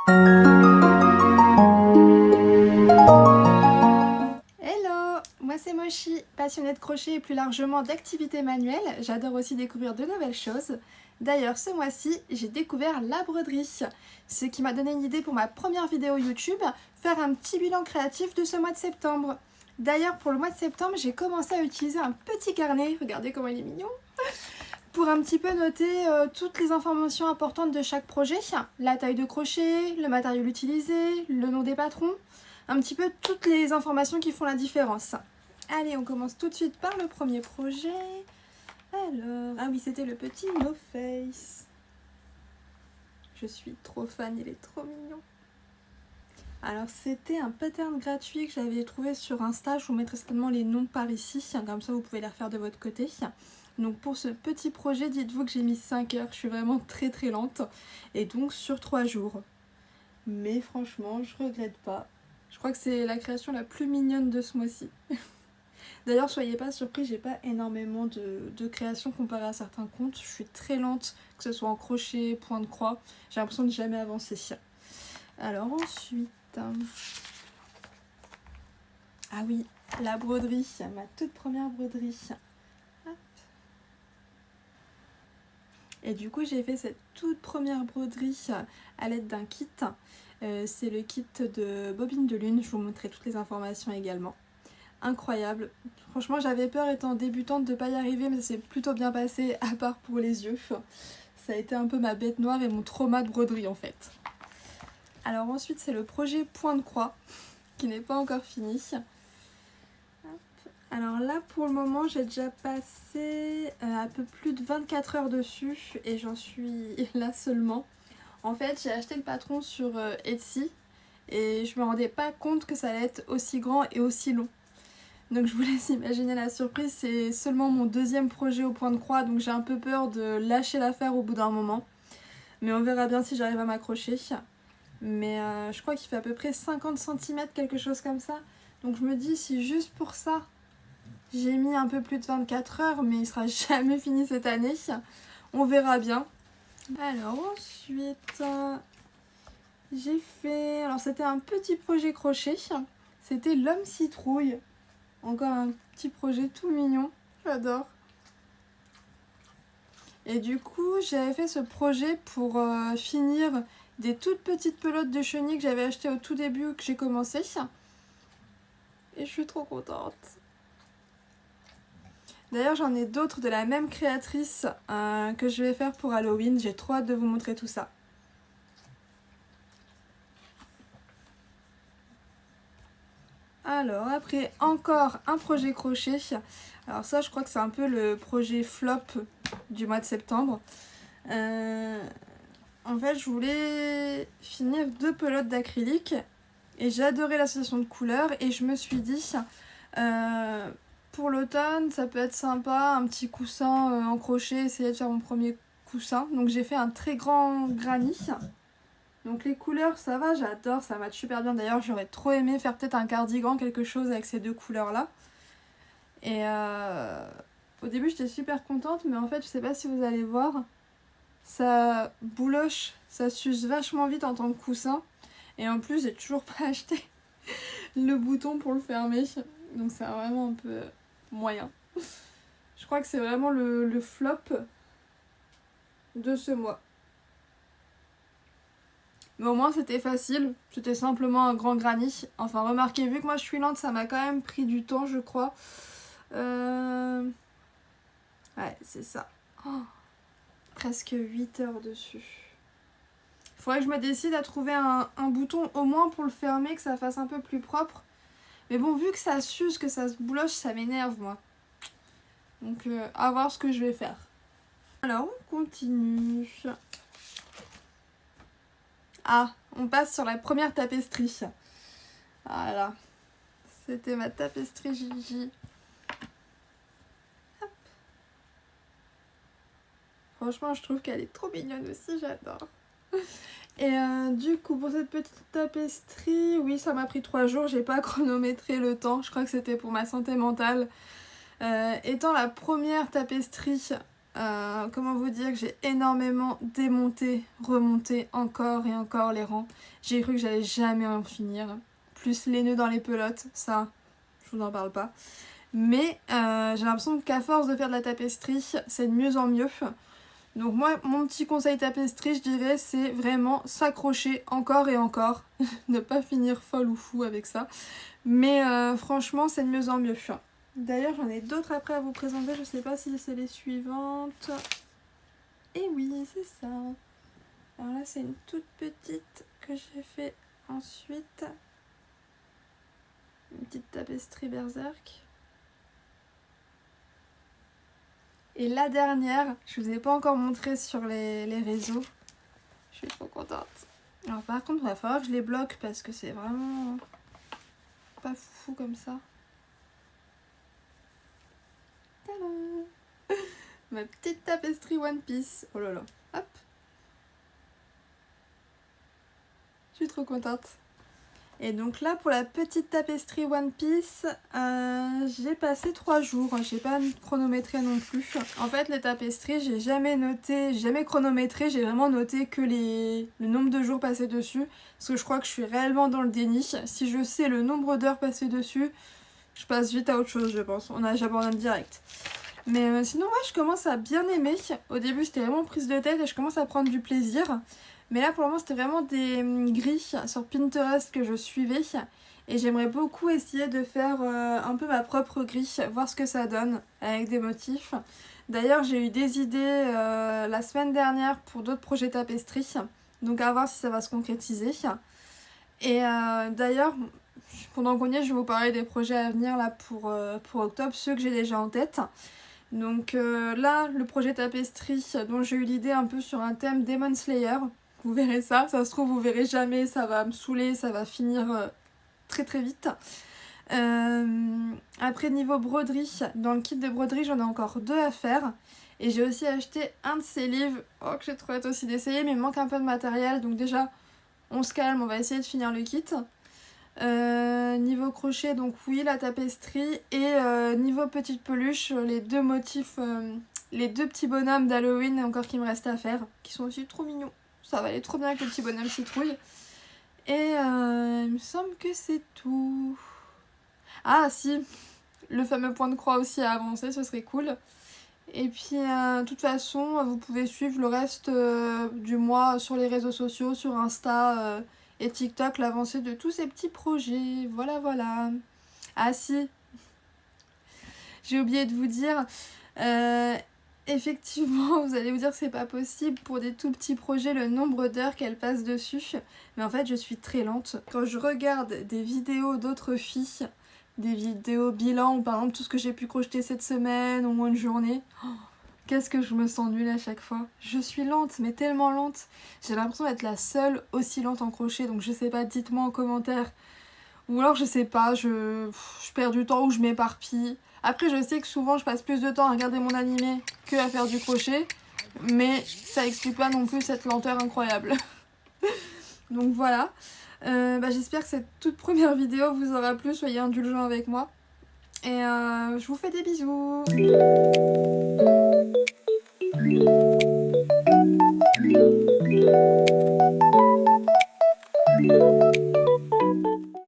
Hello, moi c'est Mochi, passionnée de crochet et plus largement d'activités manuelles. J'adore aussi découvrir de nouvelles choses. D'ailleurs, ce mois-ci, j'ai découvert la broderie, ce qui m'a donné une idée pour ma première vidéo YouTube, faire un petit bilan créatif de ce mois de septembre. D'ailleurs, pour le mois de septembre, j'ai commencé à utiliser un petit carnet, regardez comment il est mignon, pour un petit peu noter toutes les informations importantes de chaque projet, la taille de crochet, le matériel utilisé, le nom des patrons, un petit peu toutes les informations qui font la différence. Allez, on commence tout de suite par le premier projet. Alors, ah oui, c'était le petit No Face. Je suis trop fan, il est trop mignon. Alors, c'était un pattern gratuit que j'avais trouvé sur Insta. Je vous mettrai certainement les noms par ici, comme ça vous pouvez les refaire de votre côté. Donc pour ce petit projet, dites-vous que j'ai mis 5 heures, je suis vraiment très lente, et donc sur 3 jours. Mais franchement, je regrette pas. Je crois que c'est la création la plus mignonne de ce mois-ci. D'ailleurs, soyez pas surpris, j'ai pas énormément de créations comparé à certains comptes. Je suis très lente, que ce soit en crochet, point de croix. J'ai l'impression de jamais avancer. Alors ensuite... Ah oui, la broderie, ma toute première broderie. Hop. Et du coup, j'ai fait cette toute première broderie à l'aide d'un kit. C'est le kit de Bobine de Lune, je vous montrerai toutes les informations également. Incroyable, franchement j'avais peur étant débutante de pas y arriver, mais ça s'est plutôt bien passé à part pour les yeux. Ça a été un peu ma bête noire et mon trauma de broderie en fait. Alors ensuite c'est le projet Point de Croix qui n'est pas encore fini. Hop. Alors là pour le moment j'ai déjà passé un peu plus de 24 heures dessus et j'en suis là seulement. En fait j'ai acheté le patron sur Etsy et je me rendais pas compte que ça allait être aussi grand et aussi long. Donc je vous laisse imaginer la surprise, c'est seulement mon deuxième projet au Point de Croix, donc j'ai un peu peur de lâcher l'affaire au bout d'un moment. Mais on verra bien si j'arrive à m'accrocher. Mais je crois qu'il fait à peu près 50 cm, quelque chose comme ça. Donc je me dis si juste pour ça, j'ai mis un peu plus de 24 heures, mais il sera jamais fini cette année. On verra bien. Alors ensuite, j'ai fait... Alors c'était un petit projet crochet, c'était l'homme citrouille. Encore un petit projet tout mignon, j'adore. Et du coup, j'avais fait ce projet pour finir des toutes petites pelotes de chenilles que j'avais achetées au tout début que j'ai commencé. Et je suis trop contente. D'ailleurs, j'en ai d'autres de la même créatrice que je vais faire pour Halloween. J'ai trop hâte de vous montrer tout ça. Alors après encore un projet crochet. Alors ça je crois que c'est un peu le projet flop du mois de septembre. En fait je voulais finir 2 pelotes d'acrylique et j'ai adoré l'association de couleurs et je me suis dit pour l'automne ça peut être sympa, un petit coussin en crochet, essayer de faire mon premier coussin. Donc j'ai fait un très grand granit. Donc les couleurs ça va, j'adore, ça match super bien. D'ailleurs j'aurais trop aimé faire peut-être un cardigan, quelque chose avec ces 2 couleurs là. Et au début j'étais super contente, mais en fait je sais pas si vous allez voir, ça bouloche, ça s'use vachement vite en tant que coussin. Et en plus j'ai toujours pas acheté le bouton pour le fermer, donc c'est vraiment un peu moyen. Je crois que c'est vraiment le flop de ce mois. Mais au moins c'était facile, c'était simplement un grand granit. Enfin remarquez, vu que moi je suis lente, ça m'a quand même pris du temps je crois. Ouais c'est ça. Oh, presque 8 heures dessus. Il faudrait que je me décide à trouver un bouton au moins pour le fermer, que ça fasse un peu plus propre. Mais bon, vu que ça s'use, que ça se bouloche, ça m'énerve moi. Donc à voir ce que je vais faire. Alors on continue. Ah, on passe sur la première tapisserie. Voilà. C'était ma tapisserie Gigi. Hop. Franchement, je trouve qu'elle est trop mignonne aussi, j'adore. Et du coup, pour cette petite tapisserie, oui, ça m'a pris 3 jours. J'ai pas chronométré le temps. Je crois que c'était pour ma santé mentale. Étant la première tapisserie comment vous dire, que j'ai énormément démonté, remonté encore et encore les rangs. J'ai cru que j'allais jamais en finir. Plus les nœuds dans les pelotes, ça, je vous en parle pas. Mais j'ai l'impression qu'à force de faire de la tapisserie, c'est de mieux en mieux. Donc moi, mon petit conseil tapisserie, je dirais, c'est vraiment s'accrocher encore et encore. Ne pas finir folle ou fou avec ça. Mais franchement, c'est de mieux en mieux. D'ailleurs, j'en ai d'autres après à vous présenter. Je sais pas si c'est les suivantes. Et oui, c'est ça. Alors là, c'est une toute petite que j'ai fait ensuite. Une petite tapisserie berserk. Et la dernière, je vous ai pas encore montré sur les réseaux. Je suis trop contente. Alors par contre, il va falloir que je les bloque parce que c'est vraiment pas fou comme ça. Tadam! Ma petite tapisserie One Piece. Oh là là. Hop. Je suis trop contente. Et donc là, pour la petite tapisserie One Piece, j'ai passé 3 jours. J'ai pas chronométré non plus. En fait, les tapisseries, j'ai jamais noté, jamais chronométré. J'ai vraiment noté que le nombre de jours passés dessus. Parce que je crois que je suis réellement dans le déni. Si je sais le nombre d'heures passées dessus, je passe vite à autre chose, je pense. J'abandonne direct. Mais sinon, ouais, je commence à bien aimer. Au début, c'était vraiment prise de tête et je commence à prendre du plaisir. Mais là, pour le moment, c'était vraiment des grilles sur Pinterest que je suivais. Et j'aimerais beaucoup essayer de faire un peu ma propre grille, voir ce que ça donne avec des motifs. D'ailleurs, j'ai eu des idées la semaine dernière pour d'autres projets tapisserie. Donc à voir si ça va se concrétiser. Et d'ailleurs, pendant qu'on y est, je vais vous parler des projets à venir là pour octobre, ceux que j'ai déjà en tête. Donc là, le projet tapisserie dont j'ai eu l'idée un peu sur un thème Demon Slayer. Vous verrez ça se trouve vous verrez jamais, ça va me saouler, ça va finir très très vite. Après niveau broderie, dans le kit de broderie j'en ai encore 2 à faire. Et j'ai aussi acheté un de ces livres, que j'ai trop hâte aussi d'essayer, mais il manque un peu de matériel. Donc déjà, on se calme, on va essayer de finir le kit. Niveau crochet, donc oui, la tapisserie. Et niveau petite peluche, les 2 motifs, les 2 petits bonhommes d'Halloween encore qui me restent à faire, qui sont aussi trop mignons. Ça va aller trop bien avec le petit bonhomme citrouille. Et il me semble que c'est tout. Ah si, le fameux point de croix aussi à avancer, ce serait cool. Et puis de toute façon, vous pouvez suivre le reste du mois sur les réseaux sociaux, sur Insta et TikTok, l'avancée de tous ces petits projets. Voilà, voilà. Ah si, j'ai oublié de vous dire... effectivement, vous allez vous dire que c'est pas possible pour des tout petits projets le nombre d'heures qu'elles passent dessus. Mais en fait, je suis très lente. Quand je regarde des vidéos d'autres filles, des vidéos bilan ou par exemple tout ce que j'ai pu crocheter cette semaine ou une journée, qu'est-ce que je me sens nulle à chaque fois. Je suis lente, mais tellement lente. J'ai l'impression d'être la seule aussi lente en crochet. Donc je sais pas, dites-moi en commentaire. Ou alors je sais pas, je perds du temps ou je m'éparpille. Après je sais que souvent je passe plus de temps à regarder mon animé que à faire du crochet. Mais ça explique pas non plus cette lenteur incroyable. Donc voilà. J'espère que cette toute première vidéo vous aura plu. Soyez indulgents avec moi. Et je vous fais des bisous.